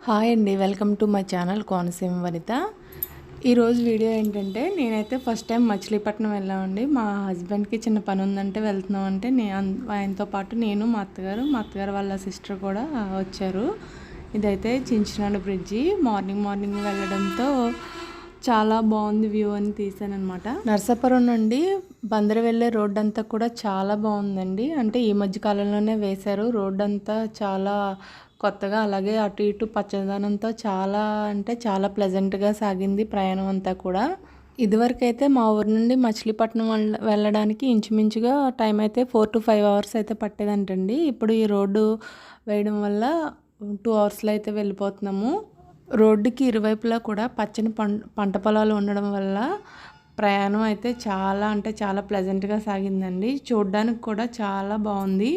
Hi అండి, welcome to my channel Konaseema Vanitha. ఈరోజు video ఏంటంటే నేనైతే ఫస్ట్ టైం మచిలీపట్నం వెళ్ళామండి. మా హస్బెండ్కి చిన్న పని ఉందంటే వెళ్తున్నామంటే ఆయనతో పాటు నేను మా అత్తగారు వాళ్ళ సిస్టర్ కూడా వచ్చారు. ఇదైతే చించినాడు బ్రిడ్జి. మార్నింగ్ వెళ్ళడంతో చాలా బాగుంది వ్యూ అని తీసానమాట. నర్సాపురం నుండి బందరు వెళ్ళే రోడ్డు అంతా కూడా చాలా బాగుందండి. అంటే ఈ మధ్య కాలంలోనే వేశారు. రోడ్డు అంతా చాలా కొత్తగా, అలాగే అటు ఇటు పచ్చదనంతో చాలా అంటే చాలా ప్లెజెంట్గా సాగింది ప్రయాణం అంతా కూడా. ఇదివరకైతే మా ఊరు నుండి మచిలీపట్నం వెళ్ళడానికి ఇంచుమించుగా టైం అయితే 4 to 5 hours అయితే పట్టేదంటండి. ఇప్పుడు ఈ రోడ్డు వేయడం వల్ల 2 hours అయితే వెళ్ళిపోతున్నాము. రోడ్డుకి ఇరువైపులా కూడా పచ్చని పంట పొలాలు ఉండడం వల్ల ప్రయాణం అయితే చాలా అంటే చాలా ప్లెజెంట్గా సాగిందండి. చూడ్డానికి కూడా చాలా బాగుంది.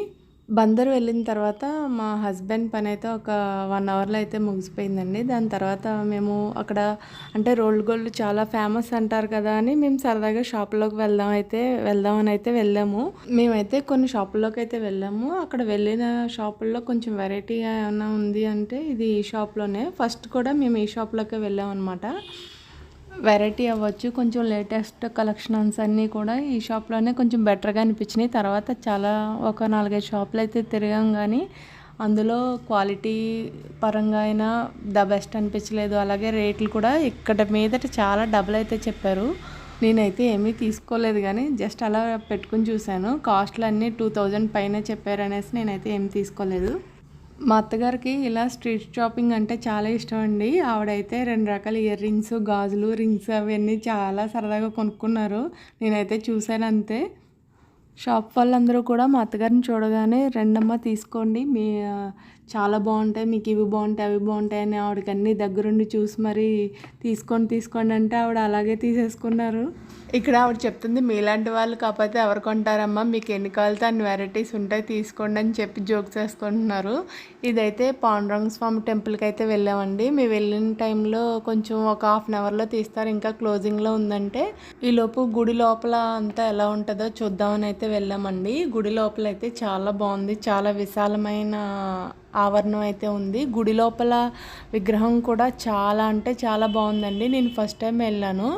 బందరు వెళ్ళిన తర్వాత మా హస్బెండ్ పని అయితే ఒక 1 hourలో అయితే ముగిసిపోయిందండి. దాని తర్వాత మేము అక్కడ అంటే రోల్డ్ గోల్డ్ చాలా ఫేమస్ అంటారు కదా అని మేము సరదాగా షాపులోకి వెళ్దామని అయితే వెళ్ళాము. మేమైతే కొన్ని షాపుల్లోకి అయితే వెళ్ళాము. అక్కడ వెళ్ళిన షాపుల్లో కొంచెం వెరైటీగా ఏమైనా ఉంది అంటే ఇది ఈ షాప్లోనే. ఫస్ట్ కూడా మేము ఈ షాప్లోకే వెళ్ళాము అనమాట. వెరైటీ అవ్వచ్చు, కొంచెం లేటెస్ట్ కలెక్షన్స్ అన్నీ కూడా ఈ షాప్లోనే కొంచెం బెటర్గా అనిపించినాయి. తర్వాత ఒక 4-5 షాపులు అయితే తిరిగాం, కానీ అందులో క్వాలిటీ పరంగా అయినా ద బెస్ట్ అనిపించలేదు. అలాగే రేట్లు కూడా ఇక్కడ మీదట చాలా డబుల్ అయితే చెప్పారు. నేనైతే ఏమీ తీసుకోలేదు, కానీ జస్ట్ అలా పెట్టుకుని చూశాను. కాస్ట్లు అన్నీ 2000 పైన చెప్పారు అనేసి నేనైతే ఏమి తీసుకోలేదు. మా అత్తగారికి ఇలా స్ట్రీట్ షాపింగ్ అంటే చాలా ఇష్టం అండి. ఆవిడైతే 2 రకాల ఇయర్ రింగ్స్, గాజులు, రింగ్స్ అవన్నీ చాలా సరదాగా కొనుక్కున్నారు. నేనైతే చూశాను అంతే. షాప్ వాళ్ళందరూ కూడా మా అత్తగారిని చూడగానే రెండమ్మ తీసుకోండి, చాలా బాగుంటాయి, మీకు ఇవి బాగుంటాయి అవి బాగుంటాయి అని ఆవిడకి అన్నీ దగ్గరుండి చూసి మరి తీసుకోండి అంటే ఆవిడ అలాగే తీసేసుకున్నారు. ఇక్కడ ఆవిడ చెప్తుంది, మీలాంటి వాళ్ళు కాకపోతే ఎవరు కొంటారమ్మా, మీకు ఎన్ని కావాలితే అన్ని వెరైటీస్ ఉంటాయి తీసుకోండి అని చెప్పి జోక్ చేసుకుంటున్నారు. ఇదైతే పాండురంగ స్వామి టెంపుల్కి అయితే వెళ్ళామండి. మేము వెళ్ళిన టైంలో కొంచెం ఒక 1/2 hourలో తీస్తారు, ఇంకా క్లోజింగ్లో ఉందంటే. ఈలోపు గుడి లోపల అంతా ఎలా ఉంటుందో చూద్దామని అయితే వెళ్ళామండి. గుడి లోపల అయితే చాలా బాగుంది, చాలా విశాలమైన ఆవరణం అయితే ఉంది. గుడి లోపల విగ్రహం కూడా చాలా అంటే చాలా బాగుందండి. నేను ఫస్ట్ టైం వెళ్ళాను.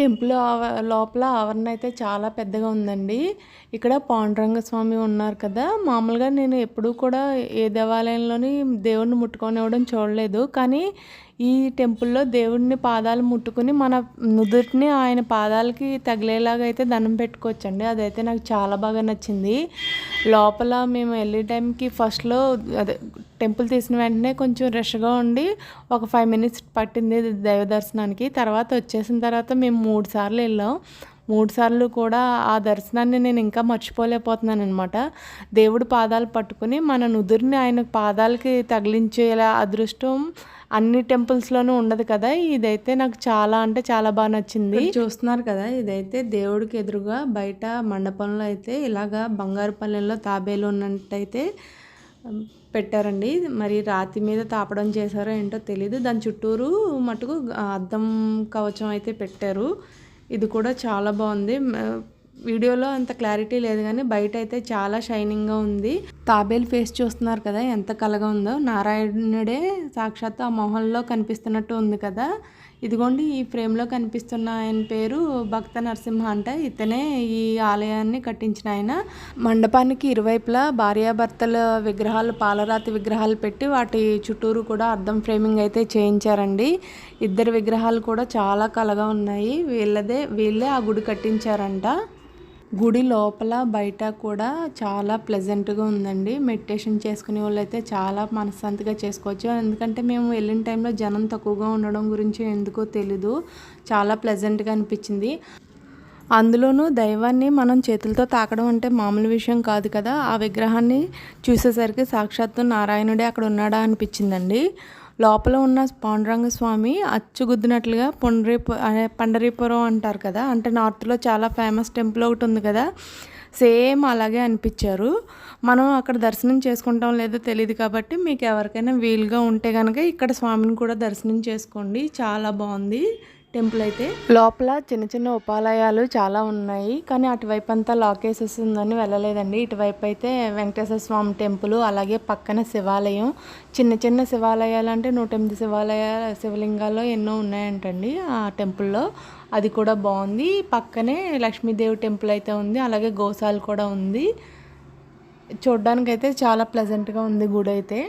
టెంపుల్ లోపల ఆవరణ అయితే చాలా పెద్దగా ఉందండి. ఇక్కడ పాండురంగ స్వామి ఉన్నారు కదా. మామూలుగా నేను ఎప్పుడూ కూడా ఏ దేవాలయంలోని దేవుడిని ముట్టుకొనివ్వడం చూడలేదు, కానీ ఈ టెంపుల్లో దేవుడిని పాదాలు ముట్టుకుని మన నుదుటిని ఆయన పాదాలకి తగిలేలాగా అయితే దండం పెట్టుకోవచ్చండి. అదైతే నాకు చాలా బాగా నచ్చింది. లోపల మేము వెళ్ళే టైంకి ఫస్ట్లో అదే టెంపుల్ తీసిన వెంటనే కొంచెం రష్గా ఉండి ఒక 5 minutes పట్టింది దైవ దర్శనానికి. తర్వాత వచ్చేసిన తర్వాత మేము 3 సార్లు వెళ్ళాం. 3 సార్లు కూడా ఆ దర్శనాన్ని నేను ఇంకా మర్చిపోలేకపోతున్నాను అనమాట. దేవుడి పాదాలు పట్టుకుని మన నుదురిని ఆయన పాదాలకి తగిలించేలా అదృష్టం అన్ని టెంపుల్స్లోనూ ఉండదు కదా. ఇదైతే నాకు చాలా అంటే చాలా బాగా నచ్చింది. చూస్తున్నారు కదా, ఇదైతే దేవుడికి ఎదురుగా బయట మండపంలో అయితే ఇలాగా బంగారు పల్లెల్లో తాబేలు ఉన్నట్టయితే పెట్టారండి. మరి రాతి మీద తాపడం చేశారో ఏంటో తెలీదు. దాని చుట్టూరు మటుకు అద్దం కవచం అయితే పెట్టారు. ఇది కూడా చాలా బాగుంది. వీడియోలో అంత క్లారిటీ లేదు కానీ బయట అయితే చాలా షైనింగ్గా ఉంది. తాబేలు ఫేస్ చూస్తున్నారు కదా ఎంత కలగా ఉందో. నారాయణుడే సాక్షాత్తు ఆ మొహంలో కనిపిస్తున్నట్టు ఉంది కదా. ఇదిగోండి ఈ ఫ్రేమ్లో కనిపిస్తున్న ఆయన పేరు భక్త నరసింహ అంట. ఇతనే ఈ ఆలయాన్ని కట్టించిన ఆయన. మండపానికి ఇరువైపులా భార్యాభర్తల విగ్రహాలు, పాలరాతి విగ్రహాలు పెట్టి వాటి చుట్టూరు కూడా అద్దం ఫ్రేమింగ్ అయితే చేయించారండి. ఇద్దరు విగ్రహాలు కూడా చాలా కలగా ఉన్నాయి. వీళ్ళే ఆ గుడి కట్టించారంట. గుడి లోపల బయట కూడా చాలా ప్లెజెంట్గా ఉందండి. మెడిటేషన్ చేసుకునే వాళ్ళు అయితే చాలా మనశ్శాంతిగా చేసుకోవచ్చు. ఎందుకంటే మేము వెళ్ళిన టైంలో జనం తక్కువగా ఉండడం గురించి ఎందుకో తెలీదు, చాలా ప్లెజెంట్గా అనిపించింది. అందులోనూ దైవాన్ని మనం చేతులతో తాకడం అంటే మామూలు విషయం కాదు కదా. ఆ విగ్రహాన్ని చూసేసరికి సాక్షాత్తు నారాయణుడే అక్కడ ఉన్నాడా అనిపించిందండి. లోపల ఉన్న పాండురంగ స్వామి అచ్చుగుద్దినట్లుగా పండరీపురం అంటారు కదా, అంటే నార్త్లో చాలా ఫేమస్ టెంపుల్ ఒకటి ఉంది కదా, సేమ్ అలాగే అనిపించారు. మనం అక్కడ దర్శనం చేసుకుంటాం లేదో తెలియదు కాబట్టి మీకు ఎవరికైనా వీలుగా ఉంటే కనుక ఇక్కడ స్వామిని కూడా దర్శనం చేసుకోండి. చాలా బాగుంది టెంపుల్ అయితే. లోపల చిన్న చిన్న ఉపాలయాలు చాలా ఉన్నాయి కానీ అటువైపు అంతా లాకేసెస్ ఉందని వెళ్ళలేదండి. ఇటువైపు అయితే వెంకటేశ్వర స్వామి టెంపుల్, అలాగే పక్కన శివాలయం. చిన్న చిన్న శివాలయాలు అంటే 108 శివలింగాల్లో ఎన్నో ఉన్నాయంటండి ఆ టెంపుల్లో. అది కూడా బాగుంది. పక్కనే లక్ష్మీదేవి టెంపుల్ అయితే ఉంది, అలాగే గోశాల కూడా ఉంది. చూడ్డానికైతే చాలా ప్లెజెంట్గా ఉంది గుడి అయితే.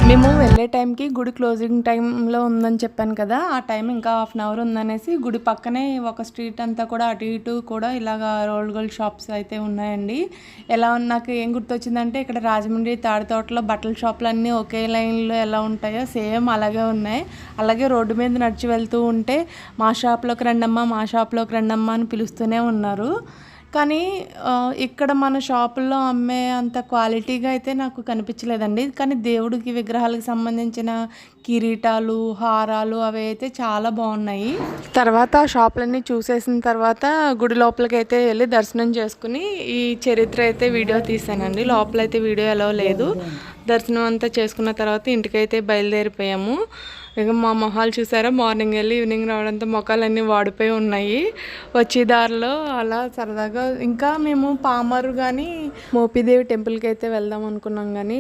మేము వెళ్ళే టైంకి గుడి క్లోజింగ్ టైంలో ఉందని చెప్పాను కదా, ఆ టైం ఇంకా 1/2 అవర్ ఉందనేసి గుడి పక్కనే ఒక స్ట్రీట్ అంతా కూడా అటు ఇటు కూడా ఇలాగా రోల్డ్ గోల్డ్ షాప్స్ అయితే ఉన్నాయండి. నాకు ఏం గుర్తొచ్చిందంటే ఇక్కడ రాజమండ్రి తాడితోటలో బట్టల షాపులు అన్నీ ఒకే లైన్లో ఎలా ఉంటాయో సేమ్ అలాగే ఉన్నాయి. అలాగే రోడ్డు మీద నడిచి వెళ్తూ ఉంటే మా షాప్లోకి రండమ్మా అని పిలుస్తూనే ఉన్నారు. కానీ ఇక్కడ మన షాపుల్లో అమ్మే అంత క్వాలిటీగా అయితే నాకు కనిపించలేదండి. కానీ దేవుడికి విగ్రహాలకు సంబంధించిన కిరీటాలు, హారాలు అవి అయితే చాలా బాగున్నాయి. తర్వాత ఆ షాపులన్నీ చూసేసిన తర్వాత గుడి లోపలికి అయితే వెళ్ళి దర్శనం చేసుకుని ఈ చరిత్ర అయితే వీడియో తీసానండి. లోపలైతే వీడియో ఎలా లేదు. దర్శనం అంతా చేసుకున్న తర్వాత ఇంటికైతే బయలుదేరిపోయాము. ఇక మా మొహాలు చూసారా, మార్నింగ్ వెళ్ళి ఈవినింగ్ రావడంతో మొఖాలన్నీ వాడిపోయి ఉన్నాయి. వచ్చే దారిలో అలా సరదాగా ఇంకా మేము పామరు కానీ మోపిదేవి టెంపుల్కి అయితే వెళ్దాం అనుకున్నాం కానీ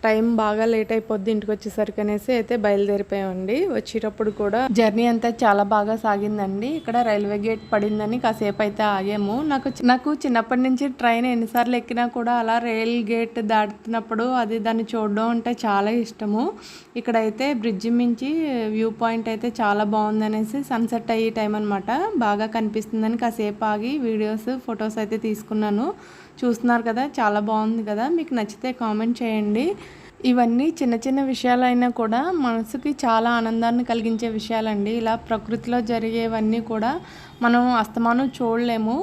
టైం బాగా లేట్ అయిపోద్ది ఇంటికి వచ్చేసరికి అనేసి అయితే బయలుదేరిపోయామండి. వచ్చేటప్పుడు కూడా జర్నీ అంతా చాలా బాగా సాగిందండి. ఇక్కడ రైల్వే గేట్ పడిందని కాసేపు అయితే ఆగాము. నాకు చిన్నప్పటి నుంచి ట్రైన్ ఎన్నిసార్లు ఎక్కినా కూడా అలా రైల్ గేట్ దాటుతున్నప్పుడు దాన్ని చూడడం అంటే చాలా ఇష్టము. ఇక్కడైతే బ్రిడ్జి మించి వ్యూ పాయింట్ అయితే చాలా బాగుందనేసి సన్సెట్ అయ్యే టైం అనమాట, బాగా కనిపిస్తుందని కాసేపు ఆగి వీడియోస్, ఫొటోస్ అయితే తీసుకున్నాను. చూస్తున్నారు కదా, చాలా బాగుంది కదా. మీకు నచ్చితే కామెంట్ చేయండి. ఇవన్నీ చిన్న చిన్న విషయాలైనా కూడా మనసుకి చాలా ఆనందాన్ని కలిగించే విషయాలండి. ఇలా ప్రకృతిలో జరిగేవన్నీ కూడా మనం అస్తమానం చూడలేము.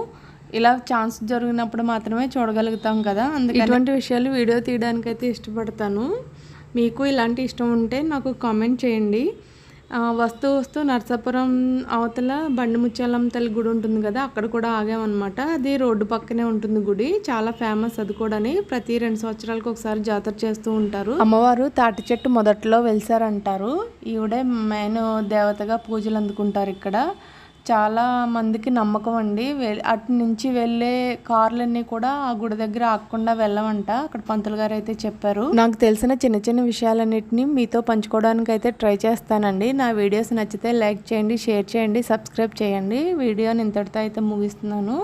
ఇలా ఛాన్స్ జరిగినప్పుడు మాత్రమే చూడగలుగుతాం కదా. అందుకే ఇటువంటి విషయాలు వీడియో తీయడానికైతే ఇష్టపడతాను. మీకు ఇలాంటి ఇష్టం ఉంటే నాకు కామెంట్ చేయండి. వస్తూ నర్సాపురం అవతల బండి ముత్యాలమ్మ తల్లి గుడి ఉంటుంది కదా, అక్కడ కూడా ఆగామన్నమాట. అది రోడ్డు పక్కనే ఉంటుంది గుడి, చాలా ఫేమస్. అది కూడా ప్రతి 2 సంవత్సరాలకు ఒకసారి జాతర చేస్తూ ఉంటారు. అమ్మవారు తాటి చెట్టు మొదట్లో వెలిసారంటారు. ఈవిడే మెయిన్ దేవతగా పూజలు అందుకుంటారు ఇక్కడ. చాలా మందికి నమ్మకం అండి. అటు నుంచి వెళ్ళే కార్లన్నీ కూడా ఆ గుడి దగ్గర ఆగకుండా వెళ్ళమంట, అక్కడ పంతులు గారు అయితే చెప్పారు. నాకు తెలిసిన చిన్న చిన్న విషయాలన్నిటిని మీతో పంచుకోవడానికి అయితే ట్రై చేస్తానండి. నా వీడియోస్ నచ్చితే లైక్ చేయండి, షేర్ చేయండి, సబ్స్క్రైబ్ చేయండి. వీడియోని ఇంతటితో అయితే ముగిస్తున్నాను.